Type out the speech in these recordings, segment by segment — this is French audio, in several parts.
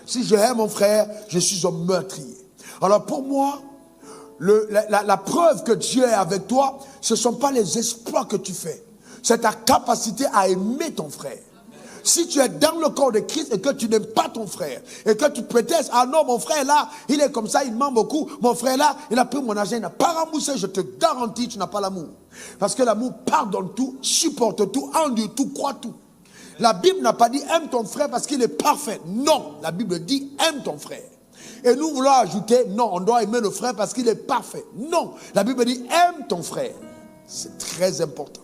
Si je hais mon frère, je suis un meurtrier. Alors pour moi, la preuve que Dieu est avec toi, ce ne sont pas les exploits que tu fais. C'est ta capacité à aimer ton frère. Si tu es dans le corps de Christ et que tu n'aimes pas ton frère, et que tu prétends, ah non, mon frère là, il est comme ça, il ment beaucoup. Mon frère là, il a pris mon argent, il n'a pas remboursé. Je te garantis, tu n'as pas l'amour. Parce que l'amour pardonne tout, supporte tout, endure tout, croit tout. La Bible n'a pas dit aime ton frère parce qu'il est parfait. Non, la Bible dit aime ton frère. Et nous voulons ajouter, non, on doit aimer le frère parce qu'il est parfait. Non, la Bible dit aime ton frère. C'est très important.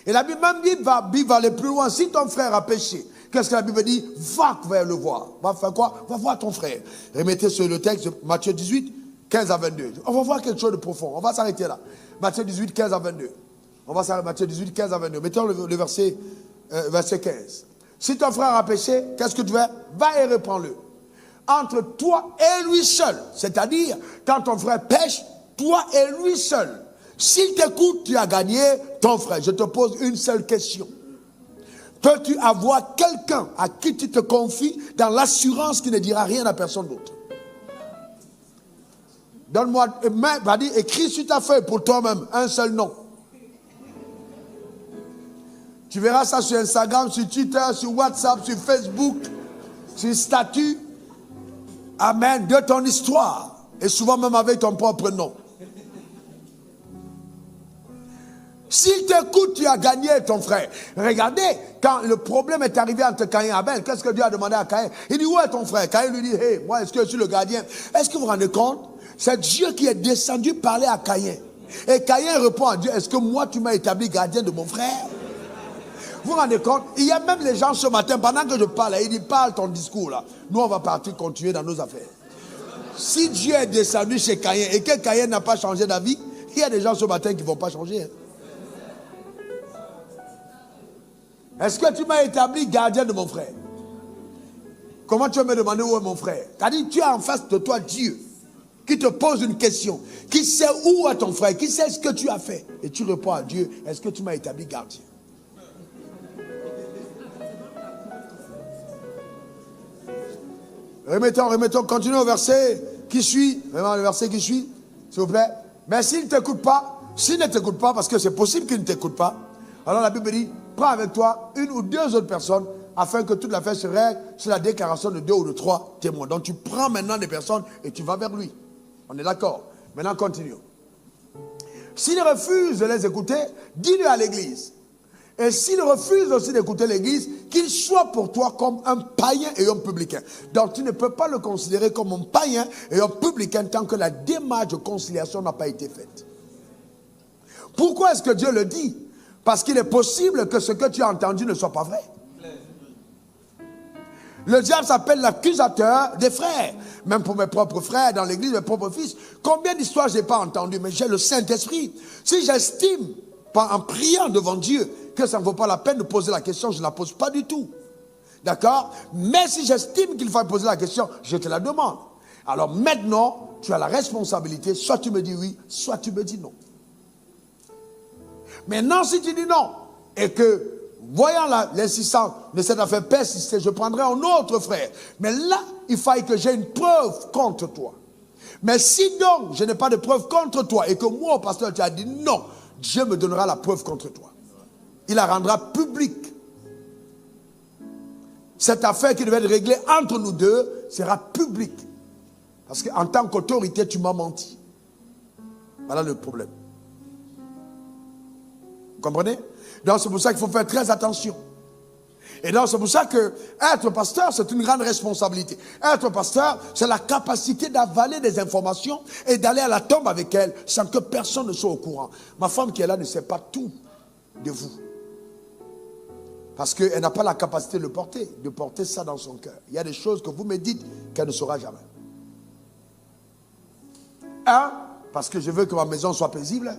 Et la Bible va aller plus loin. Si ton frère a péché, qu'est-ce que la Bible dit? Va vers le voir. Va faire quoi? Va voir ton frère. Remettez sur le texte de Matthieu 18, 15 à 22. On va voir quelque chose de profond. On va s'arrêter là. Matthieu 18, 15 à 22. On va s'arrêter Matthieu 18, 15 à 22. Mettons le verset 15. Si ton frère a péché, qu'est-ce que tu fais? Va et reprends-le. Entre toi et lui seul. C'est-à-dire, quand ton frère pêche, toi et lui seul. S'il t'écoute, tu as gagné ton frère. Je te pose une seule question. Peux-tu avoir quelqu'un à qui tu te confies dans l'assurance qui ne dira rien à personne d'autre? Donne-moi, écris sur ta feuille pour toi-même un seul nom. Tu verras ça sur Instagram, sur Twitter, sur WhatsApp, sur Facebook, sur statut. Amen, de ton histoire. Et souvent même avec ton propre nom. S'il t'écoute, tu as gagné ton frère. Regardez, quand le problème est arrivé entre Caïn et Abel, qu'est-ce que Dieu a demandé à Caïn? Il dit, où est ton frère? Caïn lui dit, hey, moi, est-ce que je suis le gardien? Est-ce que vous vous rendez compte? C'est Dieu qui est descendu parler à Caïn. Et Caïn répond à Dieu, est-ce que moi, tu m'as établi gardien de mon frère? Vous vous rendez compte? Il y a même les gens ce matin, pendant que je parle, il dit, parle ton discours là. Nous, on va partir, continuer dans nos affaires. Si Dieu est descendu chez Caïn et que Caïn n'a pas changé d'avis, il y a des gens ce matin qui ne vont pas changer. Est-ce que tu m'as établi gardien de mon frère? Comment tu vas me demander où est mon frère? C'est-à-dire, tu as en face de toi Dieu qui te pose une question, qui sait où est ton frère, qui sait ce que tu as fait. Et tu réponds à Dieu, est-ce que tu m'as établi gardien? Remettons, continuez au verset qui suit. Vraiment, le verset qui suit, s'il vous plaît. Mais s'il ne t'écoute pas, parce que c'est possible qu'il ne t'écoute pas, alors la Bible dit, prends avec toi une ou deux autres personnes afin que toute l'affaire se règle sur la déclaration de 2 ou de 3 témoins. Donc tu prends maintenant des personnes et tu vas vers lui. On est d'accord? Maintenant, continuons. S'il refuse de les écouter, dis-le à l'église. Et s'il refuse aussi d'écouter l'église, qu'il soit pour toi comme un païen et un publicain. Donc tu ne peux pas le considérer comme un païen et un publicain tant que la démarche de conciliation n'a pas été faite. Pourquoi est-ce que Dieu le dit? Parce qu'il est possible que ce que tu as entendu ne soit pas vrai. Le diable s'appelle l'accusateur des frères. Même pour mes propres frères dans l'église, mes propres fils. Combien d'histoires je n'ai pas entendues? Mais j'ai le Saint-Esprit. Si j'estime, en priant devant Dieu, que ça ne vaut pas la peine de poser la question, je ne la pose pas du tout. D'accord? Mais si j'estime qu'il faut poser la question, je te la demande. Alors maintenant, tu as la responsabilité. Soit tu me dis oui, soit tu me dis non. Maintenant, si tu dis non, et que, voyant l'insistance de cette affaire persister, je prendrai un autre frère. Mais là, il faille que j'ai une preuve contre toi. Mais si donc, je n'ai pas de preuve contre toi, et que moi, pasteur, tu as dit non, Dieu me donnera la preuve contre toi. Il la rendra publique. Cette affaire qui devait être réglée entre nous deux sera publique. Parce qu'en tant qu'autorité, tu m'as menti. Voilà le problème. Vous comprenez? Donc c'est pour ça qu'il faut faire très attention. Et donc c'est pour ça que être pasteur, c'est une grande responsabilité. Être pasteur, c'est la capacité d'avaler des informations et d'aller à la tombe avec elles sans que personne ne soit au courant. Ma femme qui est là ne sait pas tout de vous. Parce qu'elle n'a pas la capacité de porter ça dans son cœur. Il y a des choses que vous me dites qu'elle ne saura jamais. Parce que je veux que ma maison soit paisible.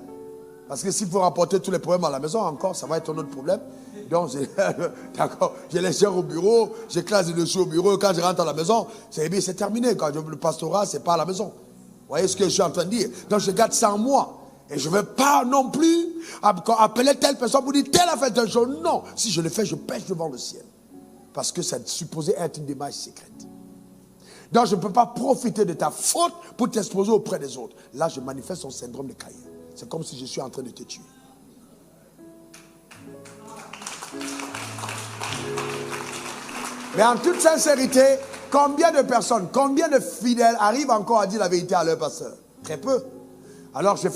Parce que s'il faut rapporter tous les problèmes à la maison encore, ça va être un autre problème. Donc, d'accord, je les gère au bureau, j'éclate dessus au bureau. Quand je rentre à la maison, c'est terminé. Quand je veux le pastorat, c'est pas à la maison. Vous voyez ce que je suis en train de dire? Donc, je garde ça en moi. Et je ne veux pas non plus appeler telle personne pour dire telle affaire, telle chose. Non, si je le fais, je pêche devant le ciel. Parce que ça supposait être une démarche secrète. Donc je ne peux pas profiter de ta faute pour t'exposer auprès des autres. Là, je manifeste son syndrome de Caïn. C'est comme si je suis en train de te tuer. Mais en toute sincérité, combien de personnes, combien de fidèles arrivent encore à dire la vérité à leur pasteur? Très peu. Alors j'ai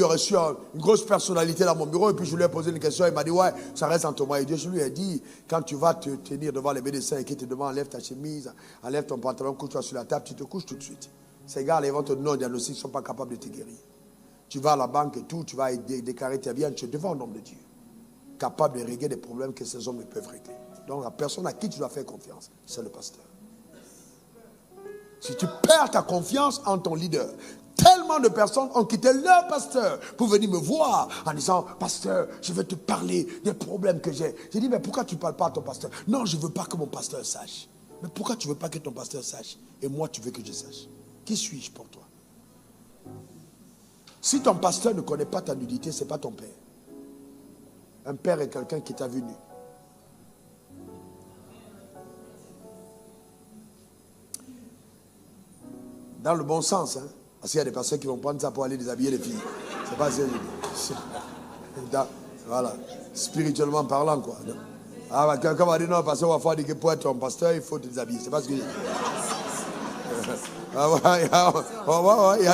reçu une grosse personnalité dans mon bureau et puis je lui ai posé une question. Il m'a dit, ouais, ça reste entre moi et Dieu. Je lui ai dit, quand tu vas te tenir devant les médecins et qu'ils te demandent, enlève ta chemise, enlève ton pantalon, couche-toi sur la table, tu te couches tout de suite. Ces gars, ils vont te donner un diagnostic, ils ne sont pas capables de te guérir. Tu vas à la banque et tout, tu vas déclarer tes biens, tu es devant un homme de Dieu, capable de régler des problèmes que ces hommes ne peuvent régler. Donc la personne à qui tu dois faire confiance, c'est le pasteur. Si tu perds ta confiance en ton leader, tellement de personnes ont quitté leur pasteur pour venir me voir en disant, pasteur, je vais te parler des problèmes que j'ai. J'ai dit, mais pourquoi tu ne parles pas à ton pasteur? Non, je ne veux pas que mon pasteur sache. Mais pourquoi tu ne veux pas que ton pasteur sache? Et moi, tu veux que je sache? Qui suis-je pour toi? Si ton pasteur ne connaît pas ta nudité, ce n'est pas ton père. Un père est quelqu'un qui t'a vu nu. Dans le bon sens, hein? Parce qu'il y a des personnes qui vont prendre ça pour aller déshabiller les filles. C'est pas ça. Voilà. Spirituellement parlant, quoi. Ah, quelqu'un va dire non, parce qu'on va faire que pour être un pasteur, il faut te déshabiller. C'est pas ce que je dis.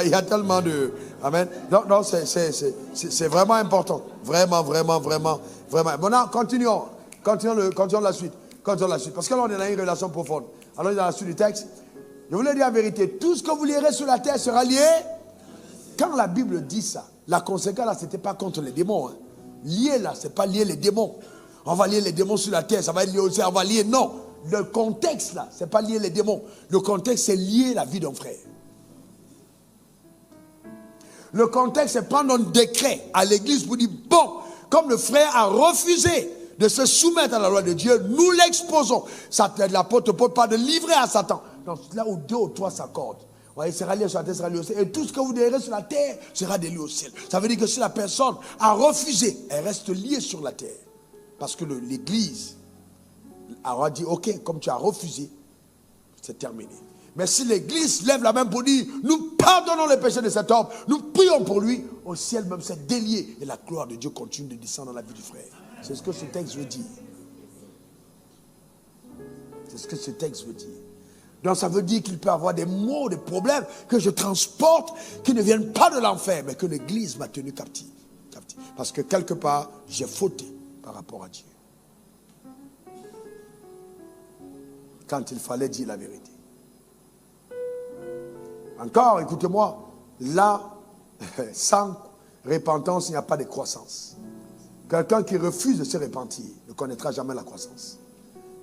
Il y a tellement de... Amen. Non, c'est vraiment important. Vraiment. Maintenant, continuons la suite. Parce que là, on est dans une relation profonde. Alors, dans la suite du texte, je voulais dire la vérité. Tout ce que vous lirez sur la terre sera lié. Quand la Bible dit ça, la conséquence là, ce n'était pas contre les démons. Hein. Lié là, ce n'est pas lier les démons. On va lier les démons sur la terre, ça va être lié aussi, on va lier. Non, le contexte là, ce n'est pas lier les démons. Le contexte, c'est lier la vie d'un frère. Le contexte, c'est prendre un décret à l'église pour dire, bon, comme le frère a refusé de se soumettre à la loi de Dieu, nous l'exposons. L'apôtre ne peut pas de livrer à Satan. Donc là où 2 ou 3 s'accordent, il sera lié sur la terre, sera lié au ciel. Et tout ce que vous direz sur la terre sera délié au ciel. Ça veut dire que si la personne a refusé, elle reste liée sur la terre. Parce que l'église aura dit, ok, comme tu as refusé, c'est terminé. Mais si l'église lève la main pour dire, nous pardonnons les péchés de cet homme, nous prions pour lui, au ciel même c'est délié. Et la gloire de Dieu continue de descendre dans la vie du frère. C'est ce que ce texte veut dire. C'est ce que ce texte veut dire. Donc ça veut dire qu'il peut y avoir des maux, des problèmes que je transporte, qui ne viennent pas de l'enfer, mais que l'église m'a tenu captif. Parce que quelque part, j'ai fauté par rapport à Dieu. Quand il fallait dire la vérité. Encore, écoutez-moi, là, sans repentance, il n'y a pas de croissance. Quelqu'un qui refuse de se repentir ne connaîtra jamais la croissance.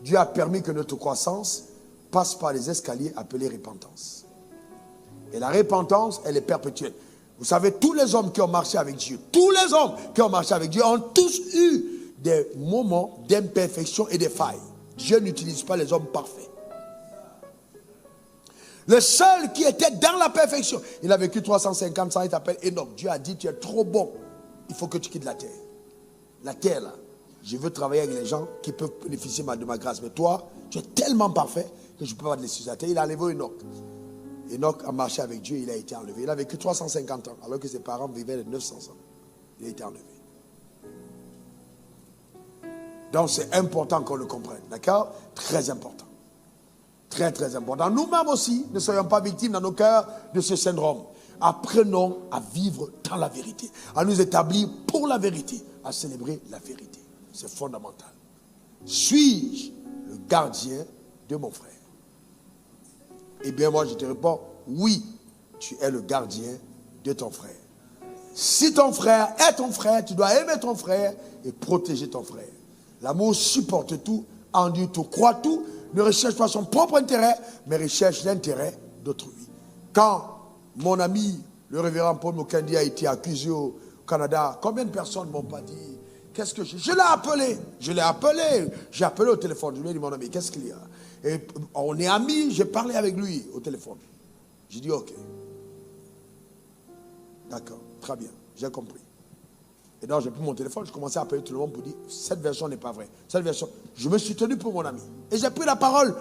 Dieu a permis que notre croissance passe par les escaliers appelés repentance. Et la repentance, elle est perpétuelle. Vous savez, tous les hommes qui ont marché avec Dieu, ont tous eu des moments d'imperfection et de failles. Dieu n'utilise pas les hommes parfaits. Le seul qui était dans la perfection, il a vécu 350 ans, il s'appelle Enoch. Dieu a dit, tu es trop bon, il faut que tu quittes la terre. La terre là, je veux travailler avec les gens qui peuvent bénéficier de ma grâce. Mais toi, tu es tellement parfait que je ne peux pas te laisser sur la terre. Il a enlevé Enoch. Enoch a marché avec Dieu, il a été enlevé. Il a vécu 350 ans, alors que ses parents vivaient de 900 ans. Il a été enlevé. Donc c'est important qu'on le comprenne, d'accord? Très important. Très important. Nous-mêmes aussi, ne soyons pas victimes dans nos cœurs de ce syndrome. Apprenons à vivre dans la vérité, à nous établir pour la vérité, à célébrer la vérité. C'est fondamental. Suis-je le gardien de mon frère? Eh bien, moi, je te réponds, oui, tu es le gardien de ton frère. Si ton frère est ton frère, tu dois aimer ton frère et protéger ton frère. L'amour supporte tout, endure tout, croit tout, ne recherche pas son propre intérêt, mais recherche l'intérêt d'autrui. Quand mon ami, le révérend Paul Mukendi, a été accusé au Canada, combien de personnes ne m'ont pas dit, qu'est-ce que je l'ai appelé, j'ai appelé au téléphone, je lui ai dit, mon ami, qu'est-ce qu'il y a? Et on est amis, j'ai parlé avec lui au téléphone. J'ai dit, ok. D'accord, très bien, j'ai compris. Et donc, j'ai pris mon téléphone, je commençais à appeler tout le monde pour dire, cette version n'est pas vraie. Cette version, je me suis tenu pour mon ami. Et j'ai pris la parole.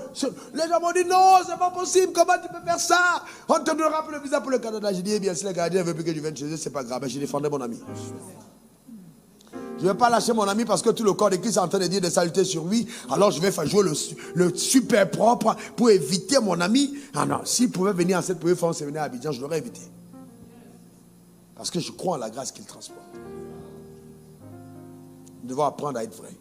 Les gens m'ont dit, non, c'est pas possible, comment tu peux faire ça? On te donnera pour le visa pour le Canada. J'ai dit, eh bien, si le Canadien ne veut plus que je vienne chez eux, c'est pas grave. Mais j'ai défendu mon ami. Je ne vais pas lâcher mon ami parce que tout le corps de Christ est en train de dire des salutés sur lui. Alors je vais faire jouer le super propre pour éviter mon ami. Ah non, s'il pouvait venir à cette première fois, c'est venir à Abidjan, je l'aurais évité. Parce que je crois en la grâce qu'il transporte. Nous devons apprendre à être vrais.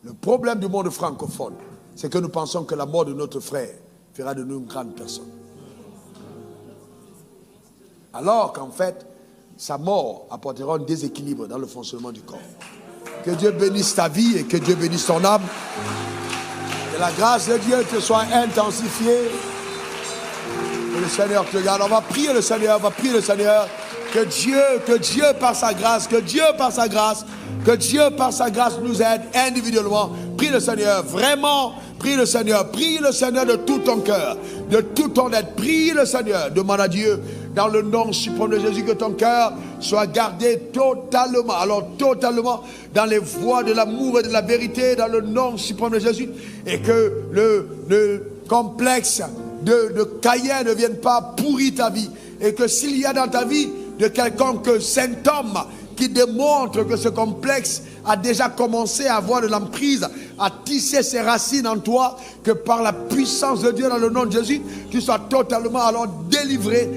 Le problème du monde francophone, c'est que nous pensons que la mort de notre frère fera de nous une grande personne. Alors qu'en fait, sa mort apportera un déséquilibre dans le fonctionnement du corps. Que Dieu bénisse ta vie et que Dieu bénisse ton âme. Que la grâce de Dieu te soit intensifiée. Que le Seigneur te garde. On va prier le Seigneur, on va prier le Seigneur. Que Dieu par sa grâce, que Dieu par sa grâce nous aide individuellement. Prie le Seigneur, vraiment, prie le Seigneur de tout ton cœur, de tout ton être. Prie le Seigneur, demande à Dieu, dans le nom suprême de Jésus, que ton cœur soit gardé totalement, alors totalement, dans les voies de l'amour et de la vérité, dans le nom suprême de Jésus, et que le complexe de Caïn ne vienne pas pourrir ta vie, et que s'il y a dans ta vie de quelconque symptôme qui démontre que ce complexe a déjà commencé à avoir de l'emprise, à tisser ses racines en toi, que par la puissance de Dieu dans le nom de Jésus, tu sois totalement alors délivré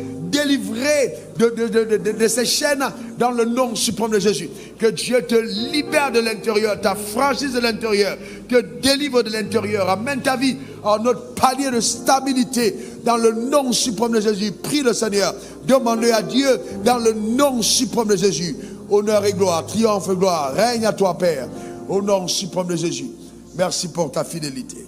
de ces chaînes dans le nom suprême de Jésus. Que Dieu te libère de l'intérieur, t'affranchisse de l'intérieur, te délivre de l'intérieur, amène ta vie à notre palier de stabilité dans le nom suprême de Jésus. Prie le Seigneur, demande-le à Dieu dans le nom suprême de Jésus. Honneur et gloire, triomphe et gloire, règne à toi Père, au nom suprême de Jésus. Merci pour ta fidélité.